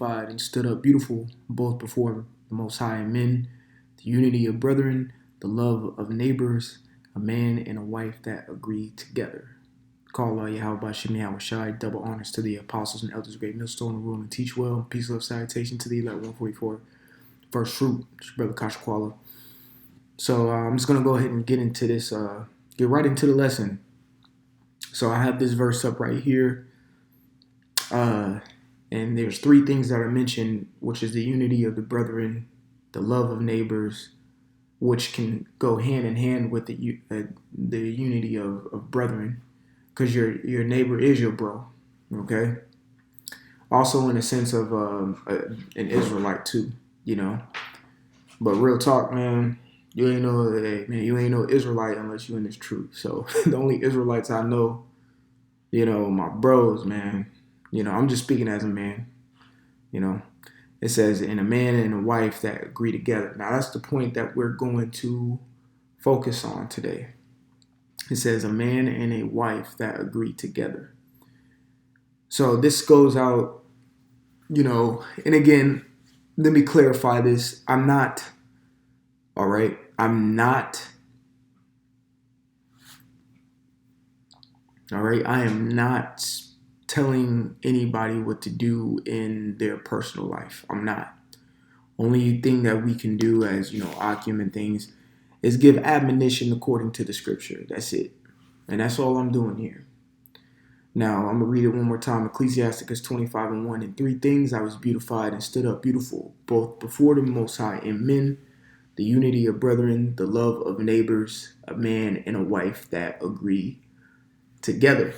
beautified and stood up beautiful both before the Most High and men, the unity of brethren, the love of neighbors, a man and a wife that agree together. Call Allah Yahweh Shemi Shai, double honors to the apostles and elders, great millstone, rule and teach well. Peace, love, salutation to the elect 144. First fruit, brother Kashakwala. So I'm just gonna go ahead and get into this, get right into the lesson. So I have this verse up right here. And there's three things that are mentioned, which is the unity of the brethren, the love of neighbors, which can go hand in hand with the unity of brethren, because your neighbor is your bro, okay? Also in a sense of an Israelite too, you know. But real talk, man, you ain't no Israelite unless you in this truth. So the only Israelites I know, my bros, man. I'm just speaking as a man. It says, in a man and a wife that agree together. Now, that's the point that we're going to focus on today. It says, a man and a wife that agree together. So this goes out, and again, let me clarify this. I am not telling anybody what to do in their personal life. I'm not. Only thing that we can do as, Akim and things is give admonition according to the scripture. That's it. And that's all I'm doing here. Now, I'm going to read it one more time. Ecclesiasticus 25:1. In three things I was beautified and stood up beautiful, both before the Most High and men, the unity of brethren, the love of neighbors, a man and a wife that agree together.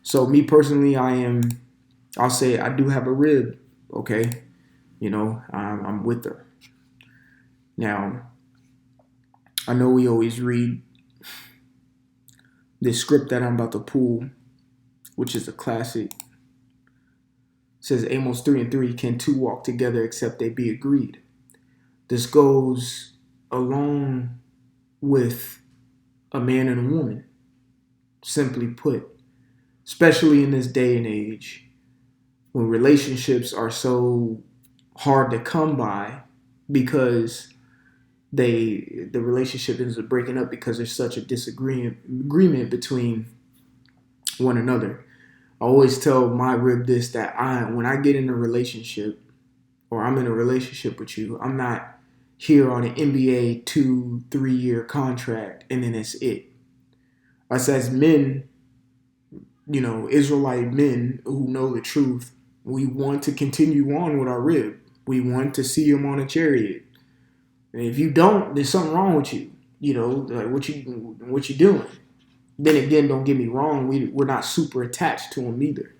So me personally, I'll say I do have a rib, okay? I'm with her. Now, I know we always read this script that I'm about to pull, which is a classic. It says Amos 3:3, can two walk together except they be agreed? This goes along with a man and a woman, simply put. Especially in this day and age, when relationships are so hard to come by because the relationship ends up breaking up because there's such a disagreement between one another. I always tell my rib this, that when I get in a relationship or I'm in a relationship with you, I'm not here on an NBA 2-3 year contract and then it's it. Us as men, Israelite men who know the truth, we want to continue on with our rib. We want to see him on a chariot. And if you don't, there's something wrong with you. Like what you doing? Then again, don't get me wrong, we're not super attached to him either.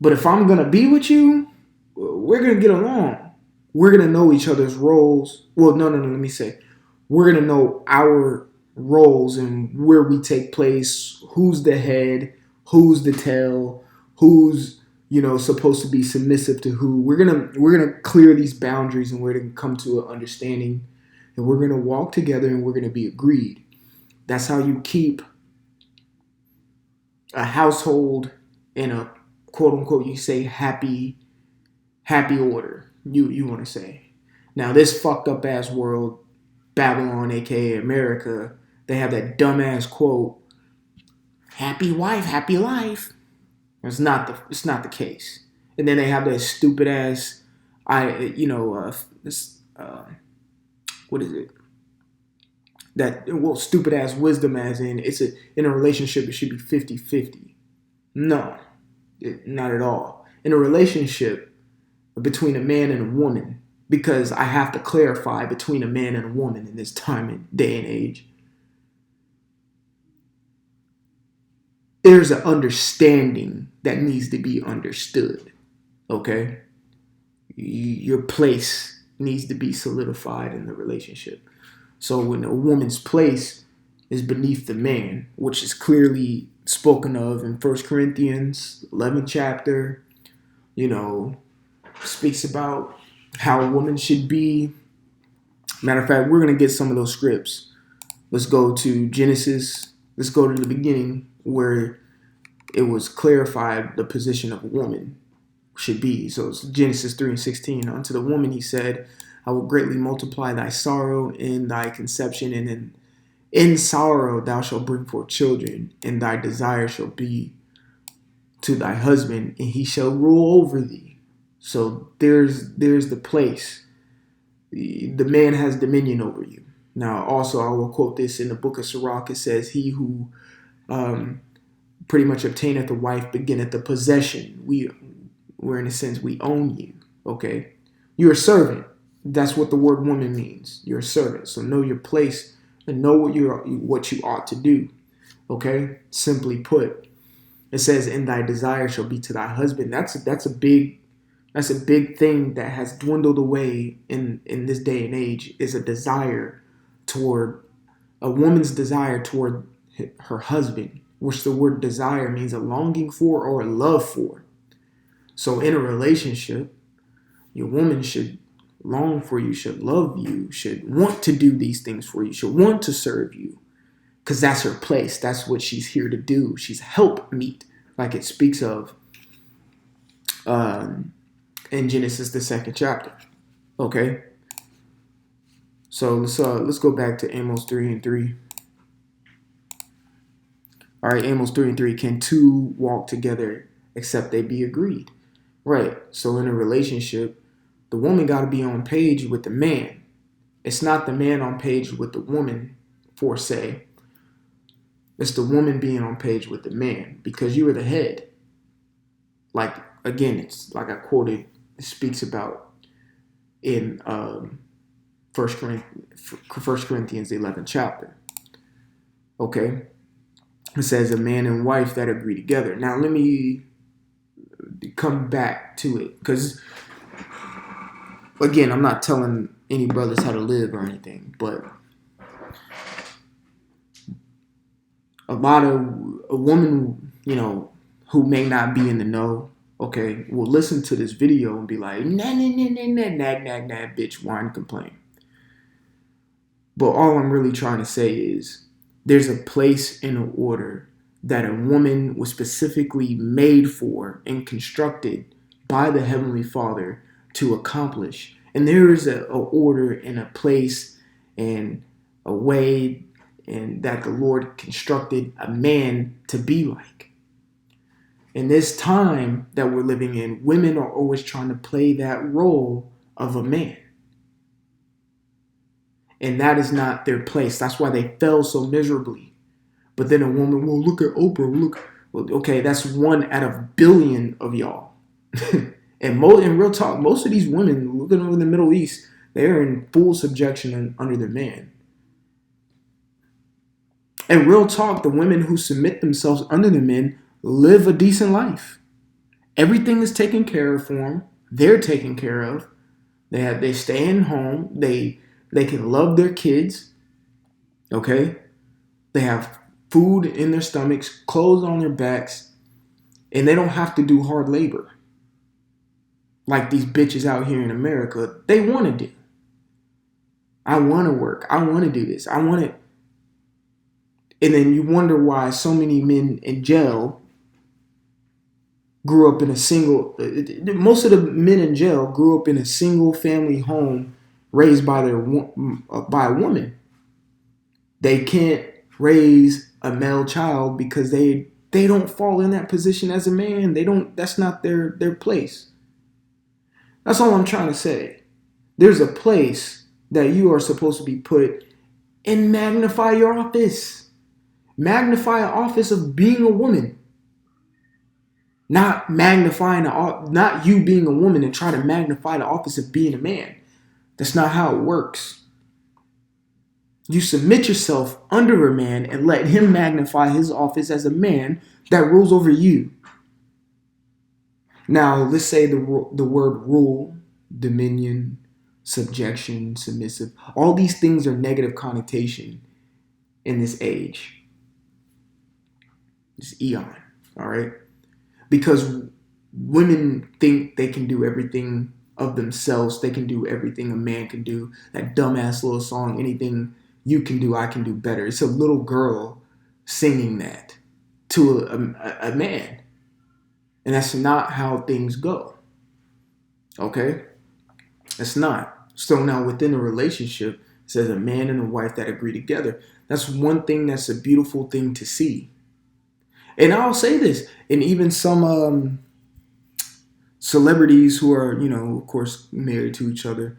But if I'm gonna be with you, we're gonna get along. We're gonna know each other's roles. Well, no, let me say, we're gonna know our roles and where we take place, who's the head, who's the tail, who's supposed to be submissive to who. We're gonna clear these boundaries and we're gonna come to an understanding, and we're gonna walk together and we're gonna be agreed. That's how you keep a household in a quote unquote, you say happy order. You want to say. Now this fucked up ass world, Babylon, aka America, they have that dumbass quote, happy wife, happy life. It's not the case. And then they have that stupid ass, what is it? Stupid ass wisdom, as in in a relationship it should be 50-50. No, not at all. In a relationship between a man and a woman, because I have to clarify between a man and a woman in this time and day and age, there's an understanding that needs to be understood, okay? Your place needs to be solidified in the relationship. So when a woman's place is beneath the man, which is clearly spoken of in 1 Corinthians 11th chapter, speaks about how a woman should be. Matter of fact, we're going to get some of those scripts. Let's go to Genesis. Let's go to the beginning where it was clarified the position of a woman should be. So it's Genesis 3:16. Unto the woman he said, I will greatly multiply thy sorrow in thy conception, and in sorrow thou shalt bring forth children, and thy desire shall be to thy husband, and he shall rule over thee. So there's the place. The man has dominion over you. Now, also, I will quote this in the book of Sirach. It says, he who pretty much obtaineth a wife beginneth a possession. We're in a sense, we own you, okay? You're a servant. That's what the word woman means. You're a servant. So know your place and know what you ought to do, okay? Simply put, it says, "And thy desire shall be to thy husband." That's a big thing that has dwindled away in this day and age. Is a desire toward a woman's desire toward her husband, which the word desire means a longing for or a love for. So in a relationship, your woman should long for you, should love you, should want to do these things for you, should want to serve you, because that's her place. That's what she's here to do. She's help meet, like it speaks of in Genesis, the 2nd chapter. Okay? So let's go back to Amos 3:3. All right, Amos 3:3. Can two walk together except they be agreed? Right. So in a relationship, the woman got to be on page with the man. It's not the man on page with the woman, for say. It's the woman being on page with the man, because you are the head. Like, again, it's like I quoted, it speaks about in 1 Corinthians, the 11th chapter. Okay? It says a man and wife that agree together. Now, let me come back to it, because, again, I'm not telling any brothers how to live or anything, but a woman, who may not be in the know, okay, will listen to this video and be like, nah, bitch, whine, complain. But all I'm really trying to say is there's a place in an order that a woman was specifically made for and constructed by the Heavenly Father to accomplish. And there is an order and a place and a way and that the Lord constructed a man to be like. In this time that we're living in, women are always trying to play that role of a man. And that is not their place. That's why they fell so miserably. But then a woman, well, look at Oprah. Well, okay, that's 1 out of a billion of y'all. And in real talk, most of these women looking over the Middle East, they're in full subjection under their man. And real talk, the women who submit themselves under the men live a decent life. Everything is taken care of for them. They're taken care of. They stay in home. They can love their kids. Okay? They have food in their stomachs, clothes on their backs, and they don't have to do hard labor like these bitches out here in America. They want to do. I want to work. I want to do this. I want it. And then you wonder why so many men in jail grew up in most of the men in jail grew up in a single family home raised by by a woman. They can't raise a male child because they don't fall in that position as a man. That's not their place. That's all I'm trying to say. There's a place that you are supposed to be put and magnify your office. Magnify an office of being a woman. Not you being a woman and try to magnify the office of being a man. That's not how it works. You submit yourself under a man and let him magnify his office as a man that rules over you. Now, let's say the word rule, dominion, subjection, submissive. All these things are negative connotation in this age. This eon, all right? Because women think they can do everything of themselves. They can do everything a man can do. That dumbass little song, anything you can do, I can do better. It's a little girl singing that to a man. And that's not how things go. Okay? It's not. So now within a relationship, it says a man and a wife that agree together. That's one thing that's a beautiful thing to see. And I'll say this, and even some celebrities who are, of course, married to each other,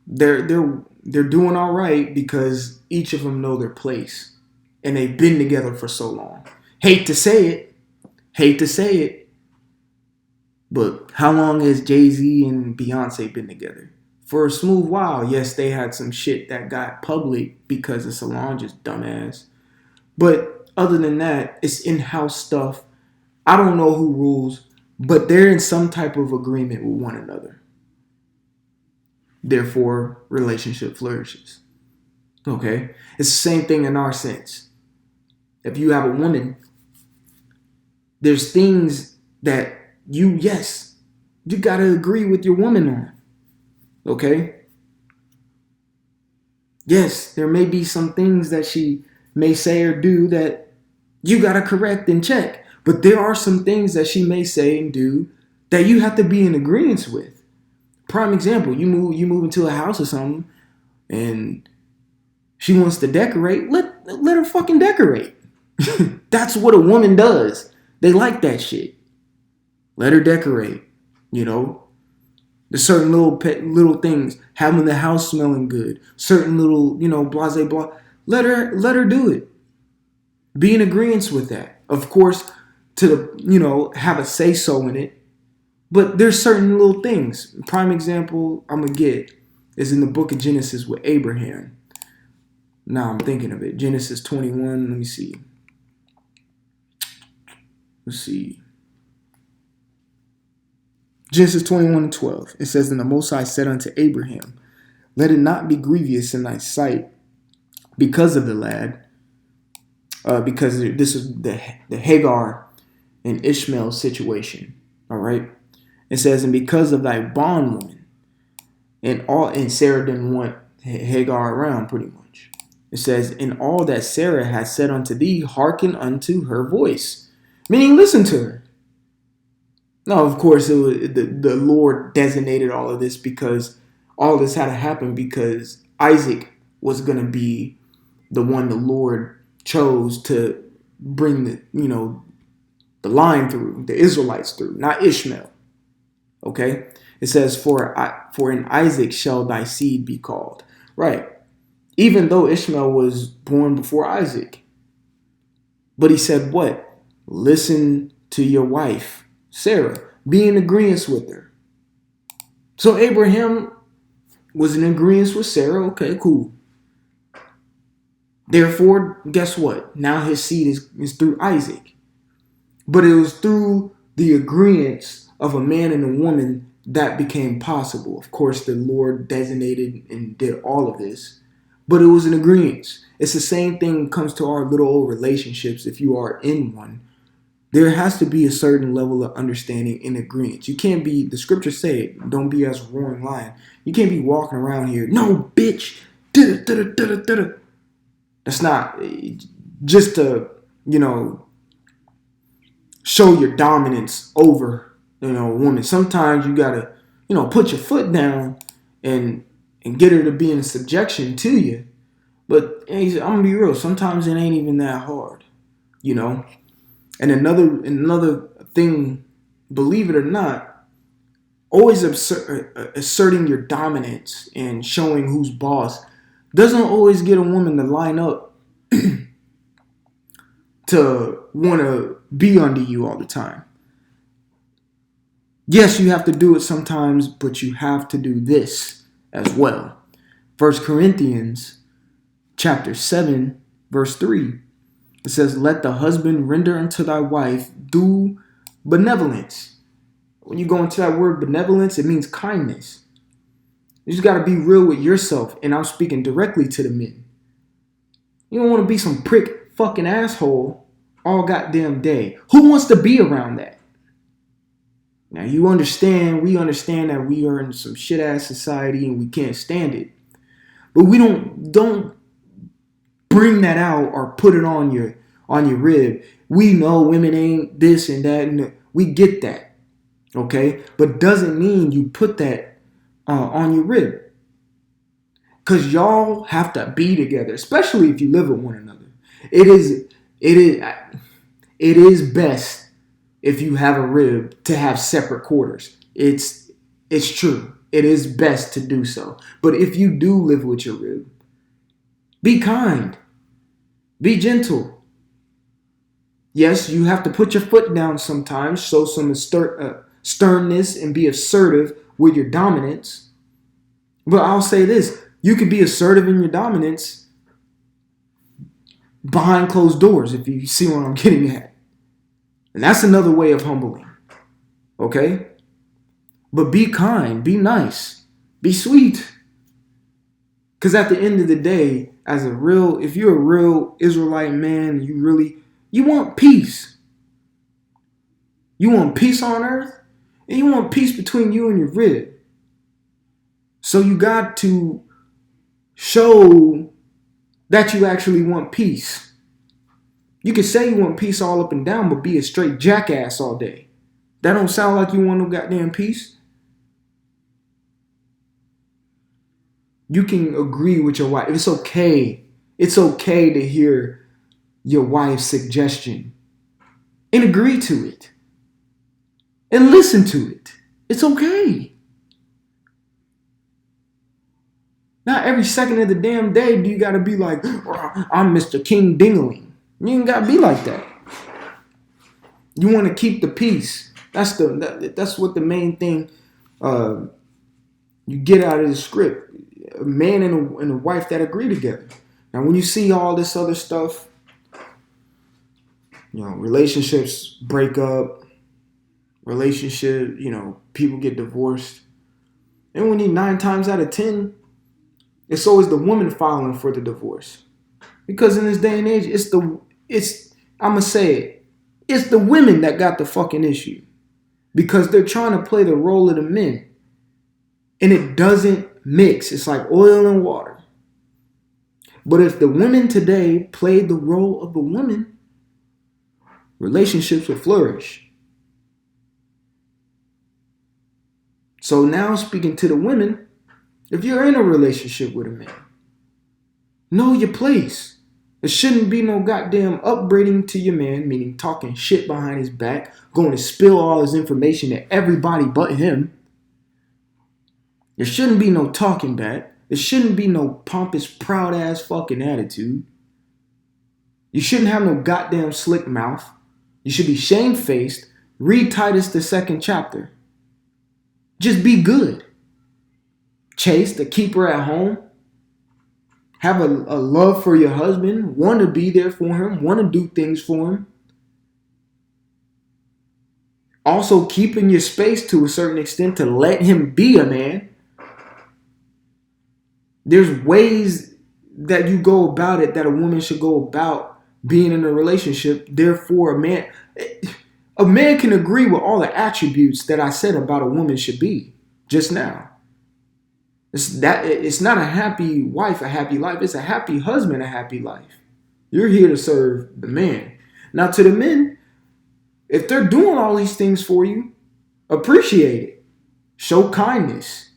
they're doing all right because each of them know their place, and they've been together for so long. Hate to say it, but how long has Jay-Z and Beyonce been together? For a smooth while. Yes, they had some shit that got public because of Solange's dumbass. But other than that, it's in-house stuff. I don't know who rules, but they're in some type of agreement with one another. Therefore, relationship flourishes. Okay? It's the same thing in our sense. If you have a woman, there's things that you got to agree with your woman on. Okay? Yes, there may be some things that she may say or do that you got to correct and check. But there are some things that she may say and do that you have to be in agreement with. Prime example, you move into a house or something and she wants to decorate, let her fucking decorate. That's what a woman does. They like that shit. Let her decorate, The certain little things, having the house smelling good, certain little, blase blah. Let her do it. Be in agreement with that. Of course, to have a say so in it. But there's certain little things. Prime example I'm gonna get is in the book of Genesis with Abraham. Now I'm thinking of it. Genesis 21. Let me see. Genesis 21:12. It says, "And the Most High said unto Abraham, Let it not be grievous in thy sight because of the lad." Because this is the Hagar and Ishmael situation. All right. It says, "And because of thy bondwoman," and Sarah didn't want Hagar around, pretty much. It says, "In all that Sarah has said unto thee, hearken unto her voice," meaning listen to her. No, of course, it was, the Lord designated all of this because all this had to happen because Isaac was going to be the one the Lord chose to bring the line through, the Israelites through, not Ishmael. Okay? It says, for in Isaac shall thy seed be called. Right. Even though Ishmael was born before Isaac. But he said what? Listen to your wife, Sarah. Be in agreement with her. So Abraham was in agreement with Sarah. Okay, cool. Therefore, guess what? Now his seed is through Isaac. But it was through the agreement of a man and a woman that became possible. Of course, the Lord designated and did all of this. But it was an agreement. It's the same thing when it comes to our little old relationships. If you are in one, there has to be a certain level of understanding and agreement. You can't be, the scriptures say, don't be as a roaring lion. You can't be walking around here, no, bitch. That's not just to, show your dominance over, a woman. Sometimes you gotta, put your foot down and get her to be in subjection to you. But I'm gonna be real. Sometimes it ain't even that hard, And another thing, believe it or not, always asserting your dominance and showing who's boss doesn't always get a woman to line up to want to be under you all the time. Yes, you have to do it sometimes, but you have to do this as well. 1 Corinthians chapter 7, verse 3. It says, "Let the husband render unto thy wife due benevolence." When you go into that word benevolence, it means kindness. You just got to be real with yourself. And I'm speaking directly to the men. You don't want to be some prick fucking asshole all goddamn day. Who wants to be around that? Now we understand that we are in some shit ass society and we can't stand it. But we don't bring that out or put it on your rib We know women ain't this and that, and we get that, okay? But doesn't mean you put that on your rib. Because y'all have to be together, especially if you live with one another. It is best if you have a rib to have separate quarters. It's true. It is best to do so. But if you do live with your rib, be kind. Be gentle. Yes, you have to put your foot down sometimes, show some sternness and be assertive with your dominance. But I'll say this, you can be assertive in your dominance behind closed doors, if you see what I'm getting at. And that's another way of humbling. Okay? But be kind, be nice, be sweet. Because at the end of the day, if you're a real Israelite man, you want peace. You want peace on earth, and you want peace between you and your rib. So you got to show that you actually want peace. You can say you want peace all up and down, but be a straight jackass all day. That don't sound like you want no goddamn peace. You can agree with your wife. It's okay. It's okay to hear your wife's suggestion and agree to it and listen to it. It's okay. Not every second of the damn day do you got to be like, I'm Mr. King Dingaling. You ain't got to be like that. You want to keep the peace. That's what the main thing you get out of the script. A man and a wife that agree together. Now, when you see all this other stuff, relationships break up, people get divorced. And when you 9 times out of 10, it's always the woman filing for the divorce. Because in this day and age, I'm going to say it, it's the women that got the fucking issue. Because they're trying to play the role of the men. And it doesn't mix. It's like oil and water. But if the women today played the role of the woman, relationships would flourish. So now speaking to the women, if you're in a relationship with a man, know your place. There shouldn't be no goddamn upbraiding to your man, meaning talking shit behind his back, going to spill all his information to everybody but him. There shouldn't be no talking back. There shouldn't be no pompous, proud-ass fucking attitude. You shouldn't have no goddamn slick mouth. You should be shamefaced. Read Titus the 2nd chapter. Just be good. Chaste, a keeper at home. Have a love for your husband. Want to be there for him. Want to do things for him. Also keeping your space to a certain extent to let him be a man. There's ways that you go about it that a woman should go about being in a relationship. Therefore, a man can agree with all the attributes that I said about a woman should be just now. It's not a happy wife, a happy life. It's a happy husband, a happy life. You're here to serve the man. Now, to the men, if they're doing all these things for you, appreciate it. Show kindness.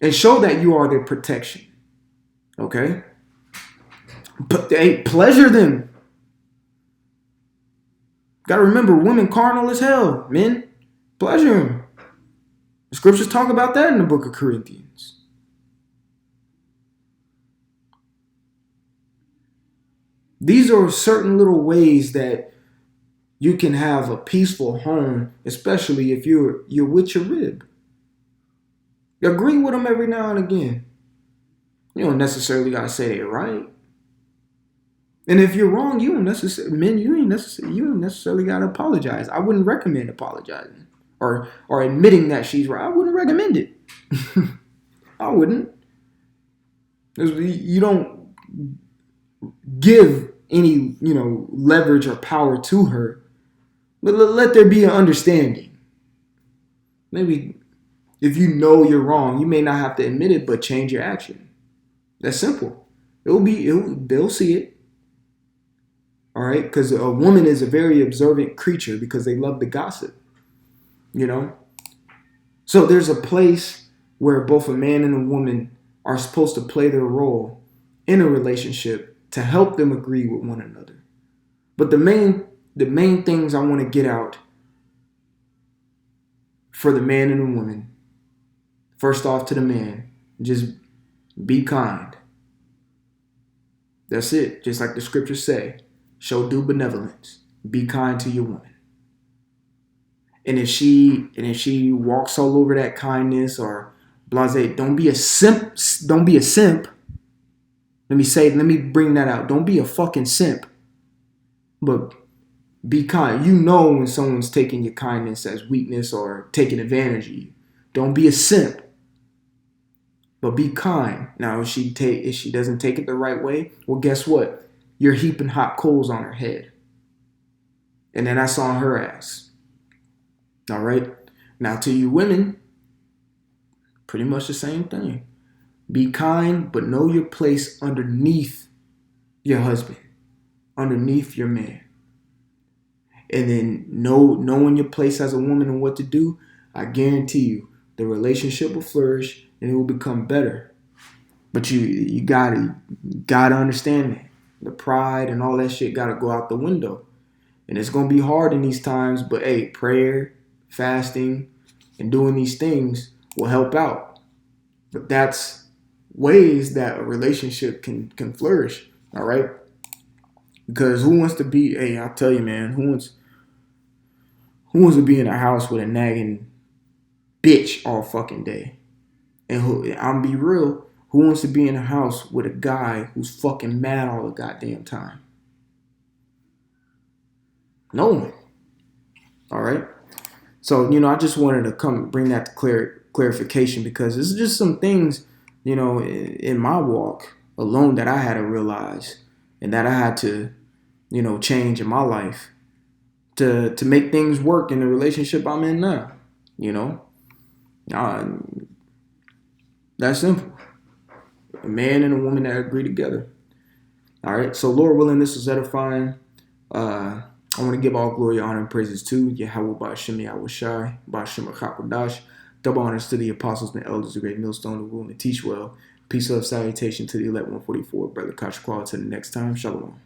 And show that you are their protection. Okay? But pleasure them. Gotta remember, women carnal as hell, men. Pleasure them. The scriptures talk about that in the book of Corinthians. These are certain little ways that you can have a peaceful home, especially if you're with your rib. Agree with them every now and again. You don't necessarily gotta say they're right. And if you're wrong, you don't necessarily gotta apologize. I wouldn't recommend apologizing or admitting that she's right. I wouldn't recommend it. I wouldn't. You don't give any leverage or power to her, but let there be an understanding. Maybe. If you know you're wrong, you may not have to admit it, but change your action. That's simple. They'll see it. All right, because a woman is a very observant creature because they love to gossip. You know, so there's a place where both a man and a woman are supposed to play their role in a relationship to help them agree with one another. But the main things I want to get out for the man and the woman, first off to the man, just be kind. That's it. Just like the scriptures say, show due benevolence. Be kind to your woman. And if she walks all over that kindness or blase, don't be a simp. Don't be a simp. Let me bring that out. Don't be a fucking simp. But be kind. You know when someone's taking your kindness as weakness or taking advantage of you. Don't be a simp. But be kind. Now, if she doesn't take it the right way, well, guess what? You're heaping hot coals on her head. And then that's on her ass. All right? Now, to you women, pretty much the same thing. Be kind, but know your place underneath your husband, underneath your man. And then knowing your place as a woman and what to do, I guarantee you the relationship will flourish and it will become better. But you gotta understand that. The pride and all that shit gotta go out the window. And it's gonna be hard in these times, but hey, prayer, fasting, and doing these things will help out. But that's ways that a relationship can flourish. All right. Because who wants to be, hey, I'll tell you, man, who wants to be in a house with a nagging bitch all fucking day? And I'm be real, who wants to be in a house with a guy who's fucking mad all the goddamn time? No one. All right. So, I just wanted to bring that to clarification because it's just some things, in my walk alone that I had to realize and that I had to, change in my life to make things work in the relationship I'm in now. That's simple. A man and a woman that agree together. All right. So, Lord willing, this is edifying. I want to give all glory, honor, and praises to Yahweh Ba'Shem Yahushai, Ba'Shem HaKakodash. Double honors to the apostles and the elders, the great millstone, the rule, and teach well. Peace, love, salutation to the elect 144. Brother Kashkwal. Till the next time. Shalom.